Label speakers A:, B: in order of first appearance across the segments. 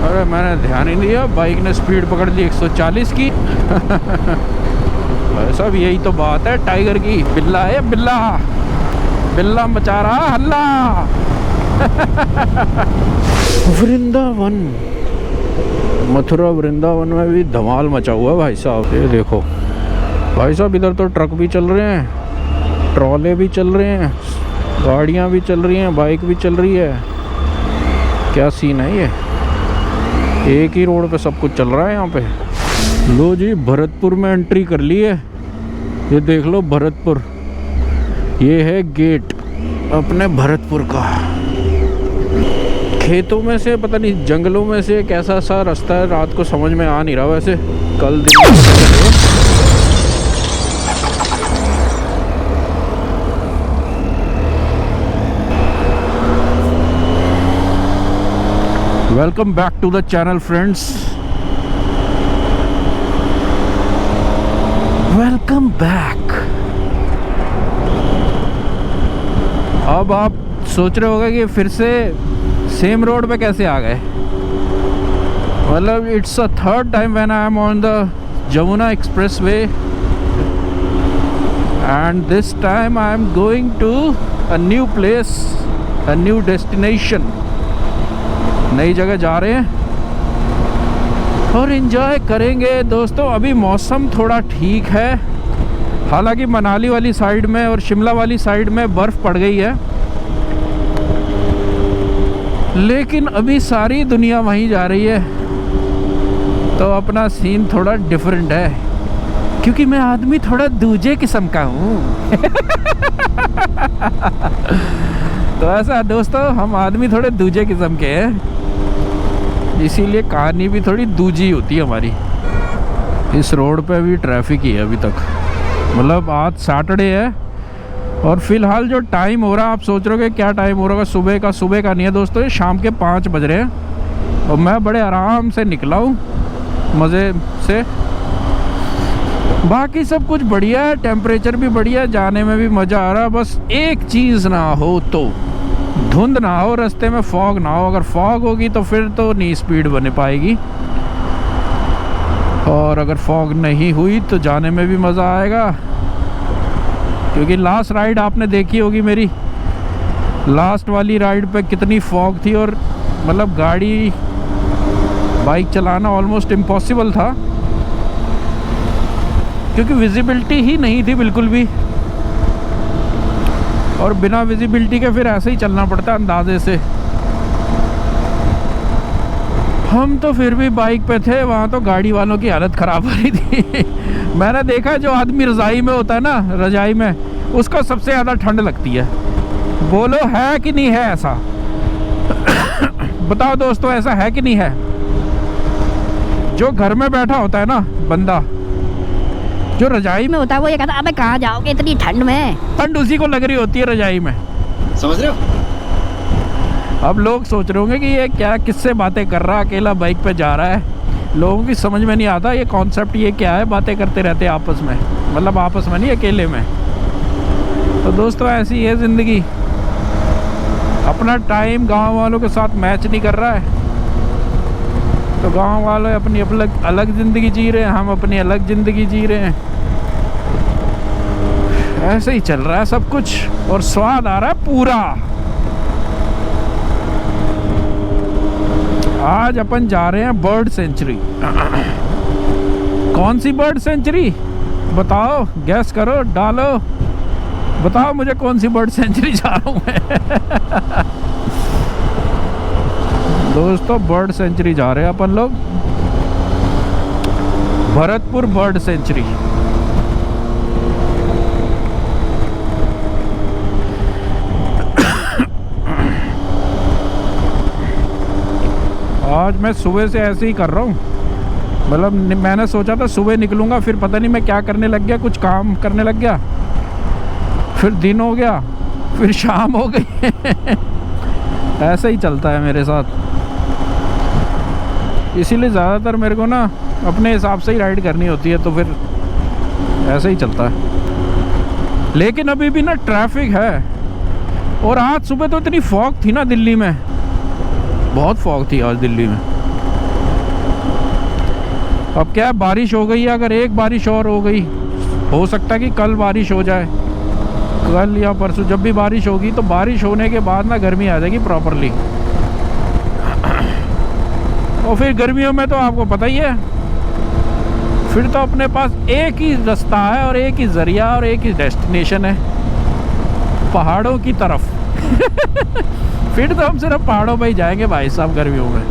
A: अरे मैंने ध्यान ही नहीं दिया, बाइक ने स्पीड पकड़ ली 140 की। सब यही तो बात है टाइगर की। बिल्ला है बिल्ला, बिल्ला मचा रहा हल्ला। वृंदावन, मथुरा वृंदावन में भी धमाल मचा हुआ है भाई साहब। ये देखो भाई साहब, इधर तो ट्रक भी चल रहे हैं, ट्रॉले भी चल रहे हैं, गाड़ियाँ भी चल रही हैं, बाइक भी चल रही है। क्या सीन है ये, एक ही रोड पे सब कुछ चल रहा है यहाँ पे। लो जी, भरतपुर में एंट्री कर ली है। ये देख लो भरतपुर, ये है गेट अपने भरतपुर का। खेतों में से, पता नहीं जंगलों में से कैसा सा रास्ता है, रात को समझ में आ नहीं रहा। वैसे कल दिन welcome back to the channel friends, welcome back. अब आप सोच रहे होगा कि फिर से सेम रोड पे कैसे आ गए। मतलब it's a third time when I am on the Jamuna expressway and this time I am going to a new place, a new destination. नई जगह जा रहे हैं और एंजॉय करेंगे दोस्तों। अभी मौसम थोड़ा ठीक है, हालांकि मनाली वाली साइड में और शिमला वाली साइड में बर्फ़ पड़ गई है, लेकिन अभी सारी दुनिया वहीं जा रही है, तो अपना सीन थोड़ा डिफरेंट है, क्योंकि मैं आदमी थोड़ा दूजे किस्म का हूँ। तो ऐसा दोस्तों, हम आदमी थोड़े दूजे किस्म के हैं, इसीलिए कहानी भी थोड़ी दूजी होती है हमारी। इस रोड पे भी ट्रैफिक ही है अभी तक। मतलब आज सैटरडे है और फिलहाल जो टाइम हो रहा है, आप सोच रहे हो कि क्या टाइम हो रहा है, सुबह का नहीं है दोस्तों, ये शाम के 5 बज रहे हैं और मैं बड़े आराम से निकला हूँ, मज़े से। बाकी सब कुछ बढ़िया है, टेम्परेचर भी बढ़िया है, जाने में भी मज़ा आ रहा है। बस एक चीज़ ना हो तो, धुंध ना हो, रास्ते में फॉग ना हो। अगर फॉग होगी तो फिर तो नहीं स्पीड बन पाएगी, और अगर फॉग नहीं हुई तो जाने में भी मज़ा आएगा। क्योंकि लास्ट राइड आपने देखी होगी मेरी, लास्ट वाली राइड पे कितनी फॉग थी, और मतलब गाड़ी बाइक चलाना ऑलमोस्ट इम्पॉसिबल था, क्योंकि विजिबिलिटी ही नहीं थी बिल्कुल भी। और बिना विजिबिलिटी के फिर ऐसे ही चलना पड़ता है अंदाजे से। हम तो फिर भी बाइक पे थे, वहाँ तो गाड़ी वालों की हालत ख़राब हो रही थी। मैंने देखा जो आदमी रज़ाई में होता है ना, रज़ाई में, उसको सबसे ज़्यादा ठंड लगती है। बोलो है कि नहीं है ऐसा? बताओ दोस्तों, ऐसा है कि नहीं है? जो घर में बैठा होता है ना बंदा, जो रजाई में होता है, वो ये कहता है अबे कहाँ जाओगे इतनी ठंड में। ठंड उसी को लग रही होती है रजाई में, समझ रहे हो? अब लोग सोच रहे होंगे कि ये क्या, किससे बातें कर रहा है, अकेला बाइक पे जा रहा है। लोगों की समझ में नहीं आता ये कॉन्सेप्ट, ये क्या है, बातें करते रहते आपस में, मतलब आपस में नहीं, अकेले में। तो दोस्तों ऐसी है ज़िंदगी, अपना टाइम गाँव वालों के साथ मैच नहीं कर रहा है, तो गांव वाले अपनी अलग ज़िंदगी जी रहे हैं, हम अपनी अलग ज़िंदगी जी रहे हैं। ऐसे ही चल रहा है सब कुछ, और स्वाद आ रहा है पूरा। आज अपन जा रहे हैं बर्ड सेंचुरी। कौन सी बर्ड सेंचुरी बताओ, गैस करो, डालो, बताओ मुझे कौन सी बर्ड सेंचुरी जा रहा हूँ मैं। दोस्तों बर्ड सेंचुरी जा रहे हैं अपन लोग, भरतपुर बर्ड सेंचुरी। आज मैं सुबह से ऐसे ही कर रहा हूँ, मतलब मैंने सोचा था सुबह निकलूँगा, फिर पता नहीं मैं क्या करने लग गया, कुछ काम करने लग गया, फिर दिन हो गया, फिर शाम हो गई। ऐसे ही चलता है मेरे साथ, इसीलिए ज़्यादातर मेरे को ना अपने हिसाब से ही राइड करनी होती है, तो फिर ऐसे ही चलता है। लेकिन अभी भी ना ट्रैफिक है, और आज सुबह तो इतनी फॉग थी ना दिल्ली में, बहुत फॉग थी आज दिल्ली में। अब क्या है, बारिश हो गई है, अगर एक बारिश और हो गई, हो सकता है कि कल बारिश हो जाए, कल या परसों जब भी बारिश होगी, तो बारिश होने के बाद ना गर्मी आ जाएगी प्रॉपरली। और फिर गर्मियों में तो आपको पता ही है, फिर तो अपने पास एक ही रास्ता है और एक ही जरिया और एक ही डेस्टिनेशन है, पहाड़ों की तरफ। फिर तो हम सिर्फ पहाड़ों पे ही जाएंगे भाई साहब गर्मियों में।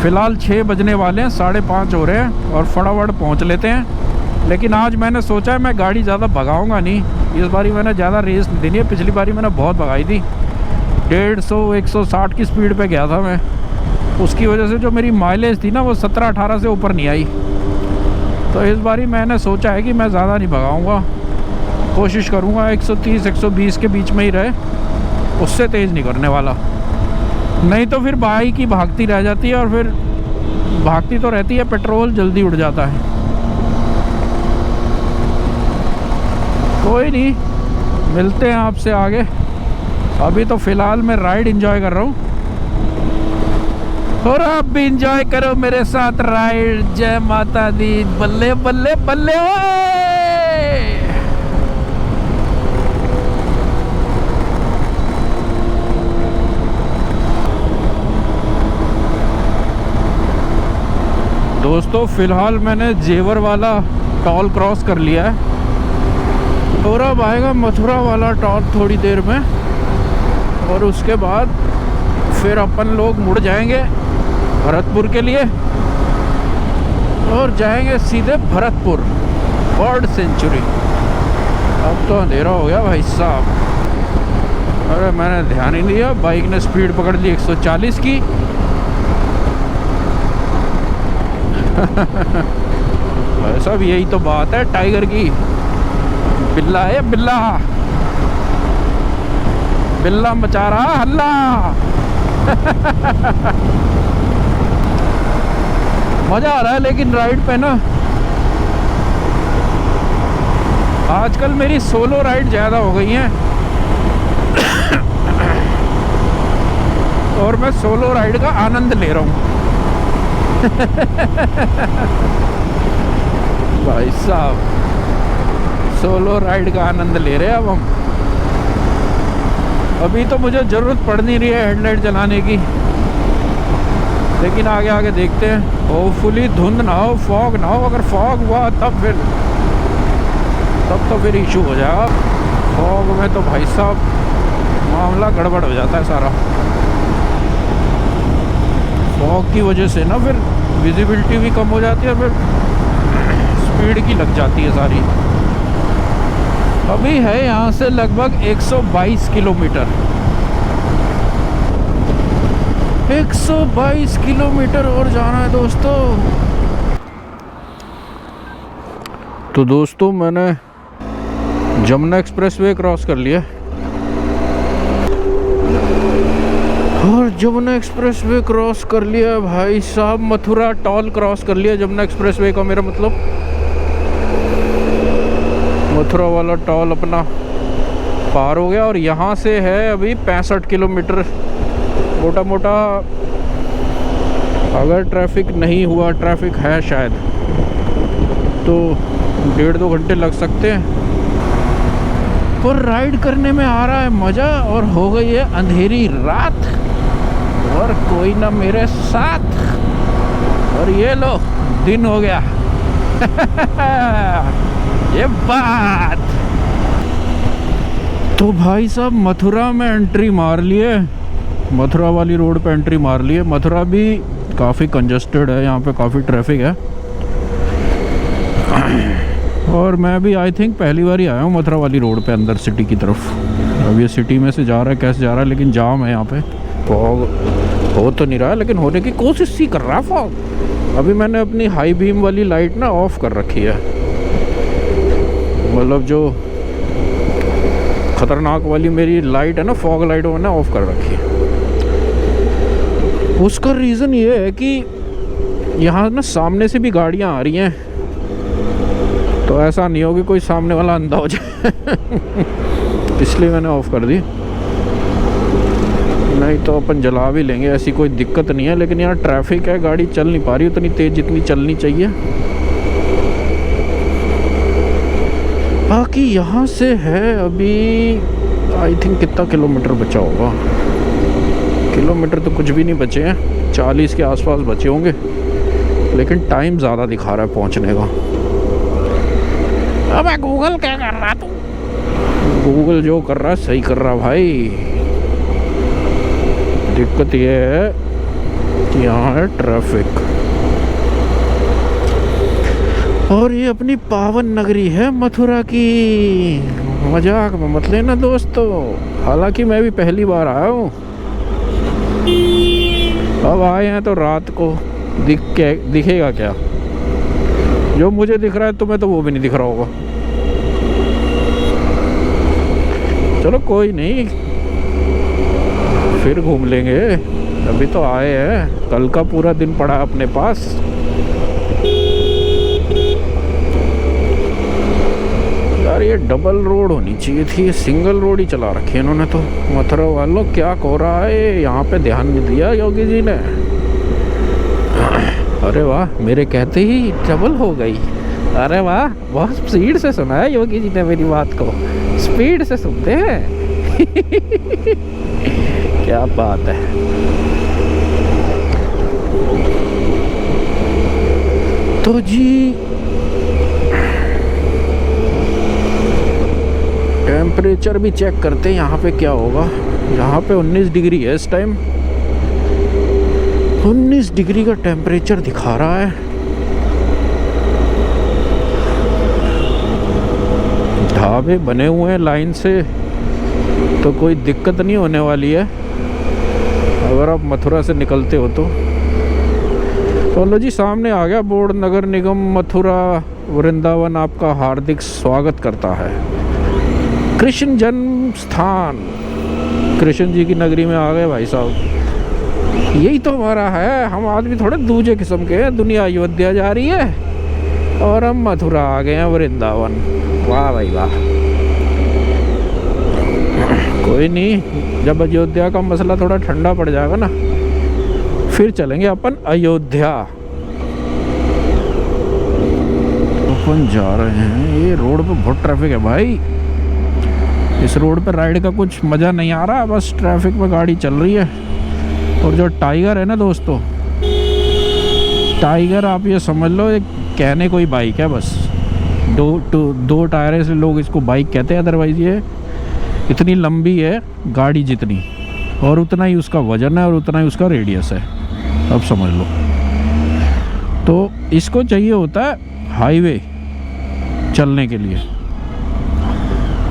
A: फिलहाल 6 बजने वाले हैं, 5:30 हो रहे हैं और फटाफट पहुंच लेते हैं। लेकिन आज मैंने सोचा है मैं गाड़ी ज़्यादा भगाऊंगा नहीं, इस बारी मैंने ज़्यादा रेस नहीं देनी है। पिछली बारी मैंने बहुत भगाई थी, 150 160 की स्पीड पे गया था मैं, उसकी वजह से जो मेरी माइलेज थी ना वो 17-18 से ऊपर नहीं आई। तो इस बारी मैंने सोचा है कि मैं ज़्यादा नहीं भगाऊंगा, कोशिश करूंगा 130 120 के बीच में ही रहे, उससे तेज़ नहीं करने वाला। नहीं तो फिर बाइक ही भागती रह जाती है, और फिर भागती तो रहती है, पेट्रोल जल्दी उड़ जाता है। कोई नहीं, मिलते हैं आपसे आगे। अभी तो फ़िलहाल मैं राइड एंजॉय कर रहा हूँ, और आप भी एंजॉय करो मेरे साथ राइड। जय माता दी, बल्ले बल्ले बल्ले ओए। दोस्तों फ़िलहाल मैंने जेवर वाला टॉल क्रॉस कर लिया है, और अब आएगा मथुरा वाला टॉल थोड़ी देर में, और उसके बाद फिर अपन लोग मुड़ जाएंगे भरतपुर के लिए और जाएंगे सीधे भरतपुर बर्ड सेंचुरी। अब तो अंधेरा हो गया भाई साहब। अरे मैंने ध्यान ही नहीं दिया, बाइक ने स्पीड पकड़ ली 140 की। भाई साहब यही तो बात है टाइगर की, बिल्ला है बिल्ला, बिल्ला मचा रहा हल्ला। मजा आ रहा है लेकिन राइड पे ना, आजकल मेरी सोलो राइड ज़्यादा हो गई हैं, और मैं सोलो राइड का आनंद ले रहा हूँ। भाई साहब सोलो राइड का आनंद ले रहे हैं अब हम। अभी तो मुझे ज़रूरत पड़ नहीं रही है हेडलाइट जलाने की, लेकिन आगे आगे देखते हैं। होपफुली धुंध ना हो, फॉग ना हो, अगर फॉग हुआ तब तो फिर इशू हो जाएगा। फॉग में तो भाई साहब मामला गड़बड़ हो जाता है सारा। फॉग की वजह से ना फिर विजिबिलिटी भी कम हो जाती है, फिर स्पीड की लग जाती है सारी। अभी है यहाँ से लगभग 122 किलोमीटर, 122 किलोमीटर और जाना है दोस्तों। तो दोस्तों मैंने जमुना एक्सप्रेसवे क्रॉस कर लिया, और जमुना एक्सप्रेसवे क्रॉस कर लिया भाई साहब। मथुरा टॉल क्रॉस कर लिया जमुना एक्सप्रेसवे का, मेरा मतलब मथुरा वाला टॉल अपना पार हो गया। और यहाँ से है अभी 65 किलोमीटर मोटा मोटा, अगर ट्रैफिक नहीं हुआ, ट्रैफिक है शायद, तो 1.5-2 घंटे लग सकते हैं। पर राइड करने में आ रहा है मज़ा, और हो गई है अंधेरी रात और कोई ना मेरे साथ, और ये लो दिन हो गया। ये बात तो भाई साहब मथुरा में एंट्री मार लिए, मथुरा वाली रोड पे एंट्री मार लिए। मथुरा भी काफ़ी कंजस्टेड है, यहाँ पे काफ़ी ट्रैफिक है, और मैं भी आई थिंक पहली बार ही आया हूँ मथुरा वाली रोड पे अंदर सिटी की तरफ। अब ये सिटी में से जा रहा है, कैसे जा रहा है, लेकिन जाम है यहाँ पे। फॉग हो तो नहीं रहा है, लेकिन होने की कोशिश ही कर रहा है फॉग। अभी मैंने अपनी हाई बीम वाली लाइट ना ऑफ कर रखी है, मतलब जो खतरनाक वाली मेरी लाइट है ना, फॉग लाइट, वो मैंने ऑफ कर रखी है। उसका रीज़न ये है कि यहाँ ना सामने से भी गाड़ियाँ आ रही हैं, तो ऐसा नहीं हो कि कोई सामने वाला अंधा हो जाए। इसलिए मैंने ऑफ कर दी, नहीं तो अपन जला भी लेंगे, ऐसी कोई दिक्कत नहीं है। लेकिन यहाँ ट्रैफिक है, गाड़ी चल नहीं पा रही उतनी तेज़ जितनी चलनी चाहिए। बाकी यहाँ से है अभी आई थिंक कितना किलोमीटर बचा होगा, किलोमीटर तो कुछ भी नहीं बचे हैं, 40 के आसपास बचे होंगे। लेकिन टाइम ज़्यादा दिखा रहा है पहुँचने का। अबे गूगल क्या कर रहा तू? गूगल जो कर रहा है सही कर रहा भाई। दिक्कत ये है कि यहाँ है ट्रैफिक, और ये अपनी पावन नगरी है मथुरा की। मजाक में मत लेना दोस्तों, हालांकि मैं भी पहली बार आया हूँ। अब आए हैं तो रात को दिखेगा क्या? जो मुझे दिख रहा है तुम्हें तो वो भी नहीं दिख रहा होगा। चलो कोई नहीं, फिर घूम लेंगे। अभी तो आए हैं, कल का पूरा दिन पड़ा है अपने पास। यार ये डबल रोड होनी चाहिए थी, ये सिंगल रोड ही चला रखी है इन्होंने तो। मथुरा वालों क्या हो रहा है यहाँ पे, ध्यान नहीं दिया योगी जी ने। अरे वाह, मेरे कहते ही डबल हो गई। अरे वाह, बहुत स्पीड से सुना है योगी जी ने मेरी बात को, स्पीड से सुनते हैं। क्या बात है। तो जी टेम्परेचर भी चेक करते हैं यहाँ पे क्या होगा। यहाँ पे 19 डिग्री है इस टाइम, 19 डिग्री का टेम्परेचर दिखा रहा है। ढाबे बने हुए हैं लाइन से, तो कोई दिक्कत नहीं होने वाली है अगर आप मथुरा से निकलते हो तो लो जी, सामने आ गया बोर्ड, नगर निगम मथुरा वृंदावन आपका हार्दिक स्वागत करता है। कृष्ण जन्म स्थान, कृष्ण जी की नगरी में आ गए भाई साहब। यही तो हमारा है, हम आदमी थोड़े दूसरे किस्म के हैं। दुनिया अयोध्या जा रही है और हम मथुरा आ गए हैं, वृंदावन। वाह भाई वाह। कोई नहीं, जब अयोध्या का मसला थोड़ा ठंडा पड़ जाएगा ना, फिर चलेंगे अपन अयोध्या। अपन जा रहे हैं, ये रोड पे बहुत ट्रैफिक है भाई। इस रोड पे राइड का कुछ मज़ा नहीं आ रहा, बस ट्रैफिक में गाड़ी चल रही है। और जो टाइगर है ना दोस्तों, टाइगर आप ये समझ लो एक कहने कोई बाइक है बस। दो टायरे से लोग इसको बाइक कहते हैं, अदरवाइज़ ये इतनी लंबी है गाड़ी जितनी, और उतना ही उसका वजन है और उतना ही उसका रेडियस है, अब समझ लो। तो इसको चाहिए होता है हाईवे चलने के लिए,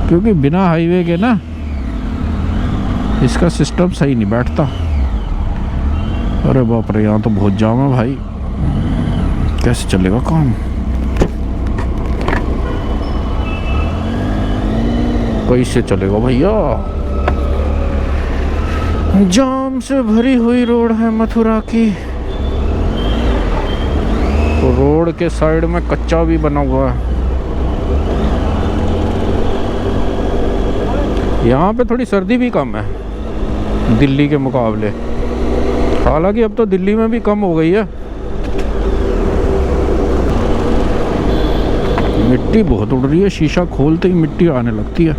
A: क्योंकि बिना हाईवे के ना इसका सिस्टम सही नहीं बैठता। अरे बाप रे, यहाँ तो बहुत जाम है भाई, कैसे चलेगा काम? कैसे चलेगा भैया? जाम से भरी हुई रोड है मथुरा की। रोड के साइड में कच्चा भी बना हुआ है। यहाँ पे थोड़ी सर्दी भी कम है दिल्ली के मुकाबले, हालांकि अब तो दिल्ली में भी कम हो गई है। मिट्टी बहुत उड़ रही है, शीशा खोलते ही मिट्टी आने लगती है।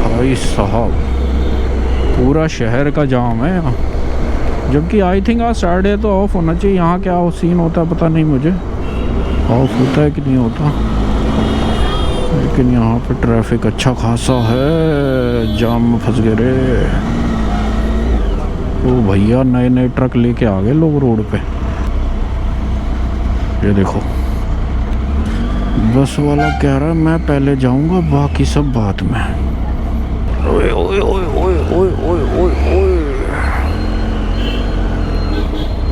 A: भाई साहब, पूरा शहर का जाम है यहाँ, जबकि आई थिंक आज सैटरडे तो ऑफ होना चाहिए। यहाँ क्या सीन होता है पता नहीं मुझे, ऑफ होता है कि नहीं होता, लेकिन यहाँ पे ट्रैफिक अच्छा खासा है। जाम में फंस गए रे। ओ भैया, नए नए ट्रक लेके आ गए लोग रोड पे। ये देखो, बस वाला कह रहा है मैं पहले जाऊंगा, बाकी सब बाद में। ओए ओए ओए ओए ओए ओए ओए ओए,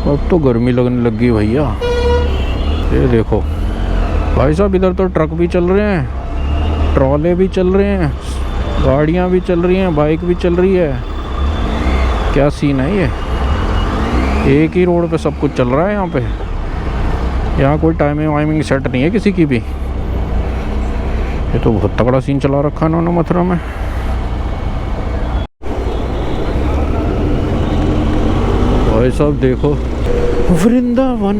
A: अब तो गर्मी लगने लगी भैया। ये देखो भाई साहब, इधर तो ट्रक भी चल रहे हैं, ट्रॉले भी चल रहे हैं, गाड़ियाँ भी चल रही हैं, बाइक भी चल रही है। क्या सीन है ये? एक ही रोड पे सब कुछ चल रहा है यहाँ पे। यहाँ कोई टाइमिंग वाइमिंग सेट नहीं है किसी की भी। ये तो बहुत तगड़ा सीन चला रखा है इन्होंने मथुरा में। भाई साहब देखो, वृंदावन,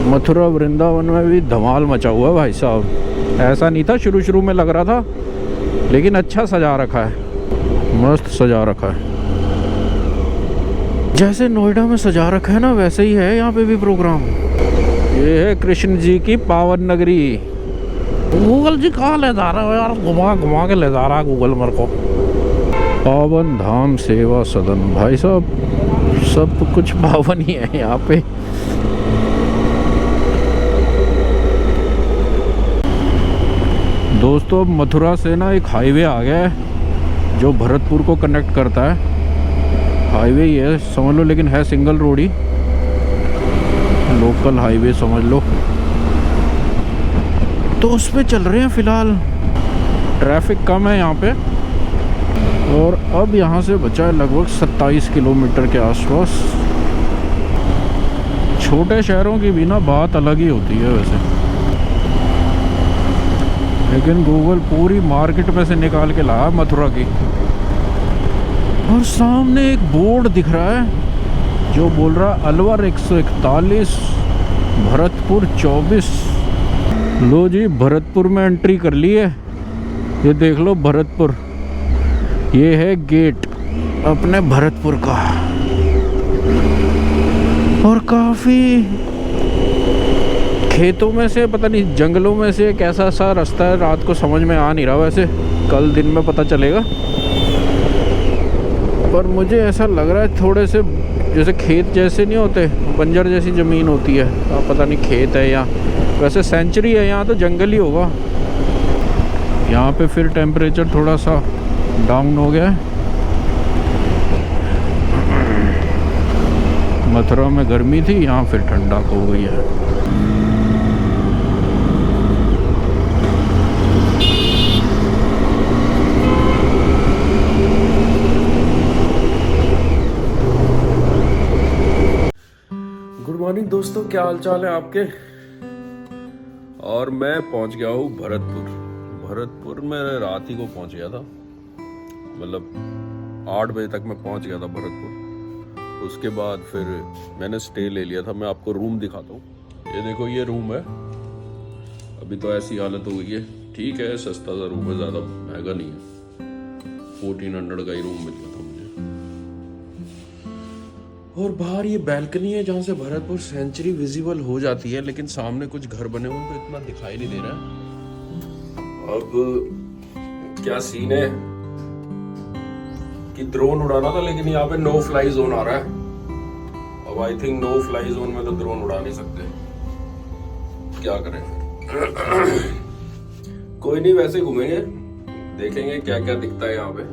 A: मथुरा वृंदावन में भी धमाल मचा हुआ है भाई साहब। ऐसा नहीं था, शुरू शुरू में लग रहा था, लेकिन अच्छा सजा रखा है, मस्त सजा रखा है। जैसे नोएडा में सजा रखा है ना, वैसे ही है यहाँ पे भी प्रोग्राम। ये है कृष्ण जी की पावन नगरी। गूगल जी कहाँ ले जा रहा है यार, घुमा घुमा के ले जा रहा है गूगल मेरे को। पावन धाम सेवा सदन, भाई साहब सब कुछ पावन ही है यहाँ पे। दोस्तों मथुरा से ना एक हाईवे आ गया है जो भरतपुर को कनेक्ट करता है। हाईवे ही है समझ लो, लेकिन है सिंगल रोड ही, लोकल हाईवे समझ लो। तो उस पे चल रहे हैं फ़िलहाल, ट्रैफिक कम है यहाँ पे। और अब यहाँ से बचा है लगभग 27 किलोमीटर के आसपास। छोटे शहरों की भी ना बात अलग ही होती है वैसे, लेकिन गूगल पूरी मार्केट में से निकाल के लाया मथुरा की। और सामने एक बोर्ड दिख रहा है जो बोल रहा है अलवर 141, भरतपुर 24। लो जी, भरतपुर में एंट्री कर ली है। ये देख लो भरतपुर, ये है गेट अपने भरतपुर का। और काफ़ी खेतों में से, पता नहीं जंगलों में से एक ऐसा सा रास्ता है, रात को समझ में आ नहीं रहा, वैसे कल दिन में पता चलेगा। पर मुझे ऐसा लग रहा है थोड़े से जैसे खेत जैसे नहीं होते, बंजर जैसी ज़मीन होती है। अब पता नहीं खेत है या वैसे सेंचुरी है, यहाँ तो जंगल ही होगा। यहाँ पे फिर टेम्परेचर थोड़ा सा डाउन हो गया है। मथुरा में गर्मी थी, यहाँ फिर ठंडा हो गई है।
B: गुड मॉर्निंग दोस्तों, क्या हाल चाल है आपके। और मैं पहुंच गया हूँ भरतपुर में रात ही को पहुंच गया था, मतलब 8 बजे तक मैं पहुंच गया था भरतपुर। उसके बाद फिर मैंने स्टे ले लिया था। मैं आपको रूम दिखाता हूँ, ये देखो ये रूम है। अभी तो ऐसी हालत हो गई है, ठीक है सस्ता सा रूम है, ज़्यादा महंगा नहीं है। 1400 का ही रूम मिल गया था मुझे। और बाहर ये बैल्कनी है जहाँ से भरतपुर सेंचुरी विजिबल हो जाती है, लेकिन सामने कुछ घर बने हुए तो इतना दिखाई नहीं दे रहा है। अब क्या सीन है कि ड्रोन उड़ाना था, लेकिन यहाँ पे नो फ्लाई जोन आ रहा है। अब I think no fly zone में तो ड्रोन उड़ा नहीं सकते, क्या करें फिर। कोई नहीं, वैसे घूमेंगे, देखेंगे क्या क्या दिखता है यहाँ पे,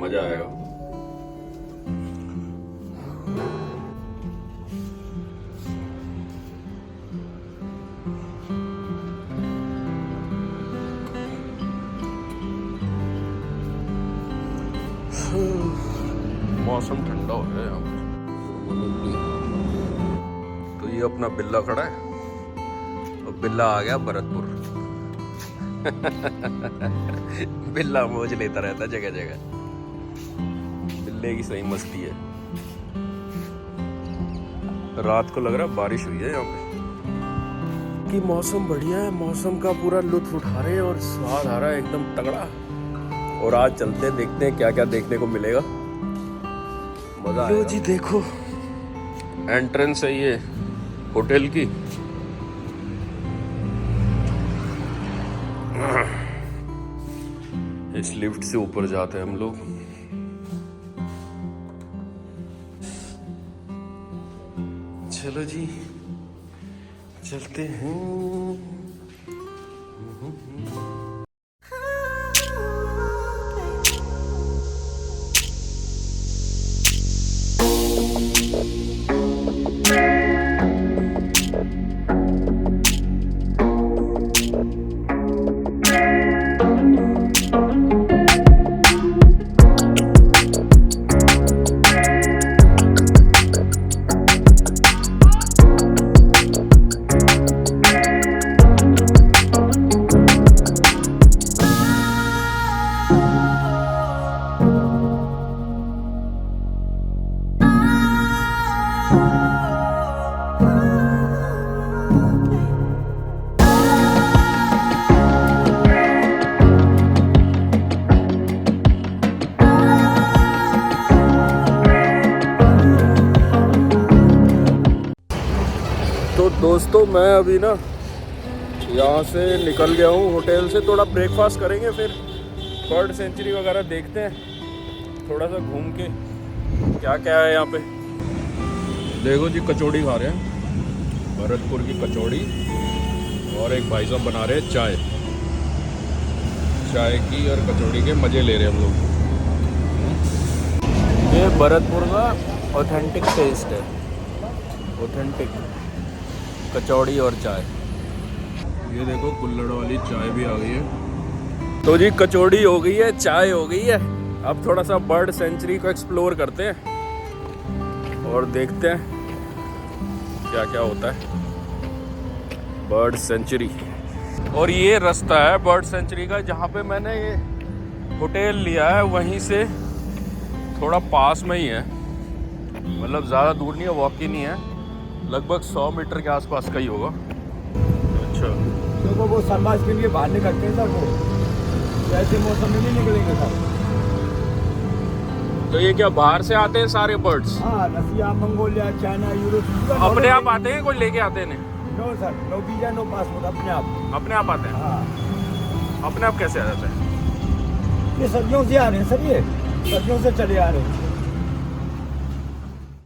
B: मजा आएगा। मौसम ठंडा हो गया यहाँ पर। तो ये अपना बिल्ला खड़ा है और बिल्ला आ गया भरतपुर। बिल्ला मौज लेता रहता जगह जगह, बिल्ले की सही मस्ती है। रात को लग रहा है बारिश हुई है यहाँ पे, कि मौसम बढ़िया है, मौसम का पूरा लुत्फ उठा रहे हैं और स्वाद आ रहा है एकदम तगड़ा। और आज चलते हैं, देखते हैं क्या क्या देखने को मिलेगा, मजा आएगा। जी देखो एंट्रेंस है ये होटल की। इस लिफ्ट से ऊपर जाते हैं हम लोग। चलो जी चलते हैं। दोस्तों मैं अभी ना यहाँ से निकल गया हूँ होटल से, थोड़ा ब्रेकफास्ट करेंगे, फिर बर्ड सेंचुरी वगैरह देखते हैं, थोड़ा सा घूम के क्या क्या है यहाँ पे। देखो जी कचौड़ी खा रहे हैं, भरतपुर की कचौड़ी, और एक भाई साहब बना रहे हैं चाय, चाय की और कचौड़ी के मज़े ले रहे हैं हम लोग। ये भरतपुर का ऑथेंटिक टेस्ट है, ऑथेंटिक कचौड़ी और चाय। ये देखो कुल्हड़ वाली चाय भी आ गई है। तो जी कचौड़ी हो गई है, चाय हो गई है, अब थोड़ा सा बर्ड सेंचुरी को एक्सप्लोर करते हैं और देखते हैं क्या क्या होता है बर्ड सेंचुरी। और ये रास्ता है बर्ड सेंचुरी का, जहाँ पे मैंने ये होटल लिया है वहीं से थोड़ा पास में ही है, मतलब ज़्यादा दूर नहीं है, वॉक ही नहीं है, लगभग 100 मीटर के आसपास का ही होगा। अच्छा,
C: तो वो सनबाज के लिए बाहर निकलते हैं सर, वो ऐसे मौसम में नहीं निकलेंगे सर।
B: तो ये क्या बाहर से आते हैं सारे बर्ड्स?
C: हाँ, रसिया, मंगोलिया, चाइना, यूरोप।
B: अपने आप आते हैं, कोई लेके आते हैं?
C: No sir, no visa no passport, अपने आप
B: आते हैं।
C: हाँ।
B: अपने आप कैसे आ जाते हैं?
C: ये सर्दियों से आ रहे हैं सर, ये सर्दियों से चले आ रहे हैं।